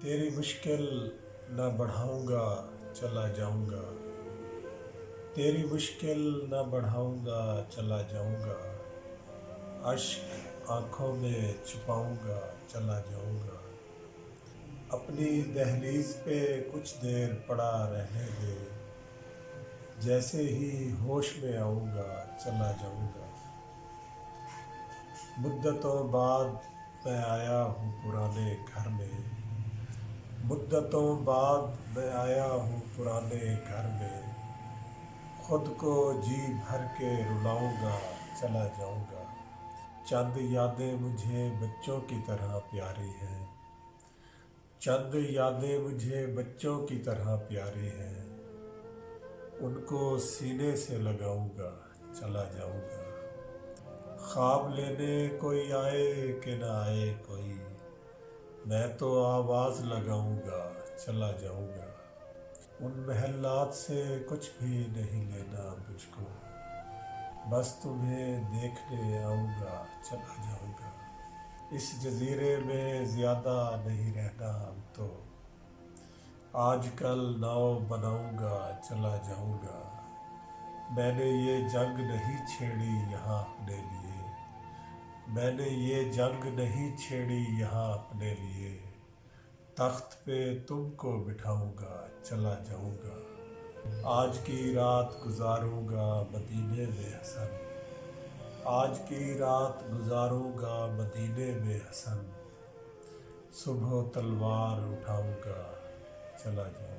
تیری مشکل نہ بڑھاؤں گا چلا جاؤں گا، تیری مشکل نہ بڑھاؤں گا چلا جاؤں گا، اشک آنکھوں میں چھپاؤں گا چلا جاؤں گا، اپنی دہلیز پہ کچھ دیر پڑا رہنے دے، جیسے ہی ہوش میں آؤں گا چلا جاؤں گا، مدتوں بعد میں آیا ہوں پرانے گھر میں، مدتوں بعد میں آیا ہوں پرانے گھر میں، خود کو جی بھر کے رلاؤں گا چلا جاؤں گا، چند یادیں مجھے بچوں کی طرح پیاری ہیں، چند یادیں مجھے بچوں کی طرح پیاری ہیں، ان کو سینے سے لگاؤں گا چلا جاؤں گا، خواب لینے کوئی آئے کہ نہ آئے کوئی، میں تو آواز لگاؤں گا چلا جاؤں گا، ان محلات سے کچھ بھی نہیں لینا مجھ کو، بس تمہیں دیکھنے آؤں گا چلا جاؤں گا، اس جزیرے میں زیادہ نہیں رہنا اب تو، آج کل ناؤ بناؤں گا چلا جاؤں گا، میں نے یہ جنگ نہیں چھیڑی یہاں اپنے لیے، میں نے یہ جنگ نہیں چھیڑی یہاں اپنے لیے، تخت پہ تم کو بٹھاؤں گا چلا جاؤں گا، آج کی رات گزاروں گا مدینے میں حسن، آج کی رات گزاروں گا مدینے میں حسن، صبح تلوار اٹھاؤں گا چلا جاؤں گا۔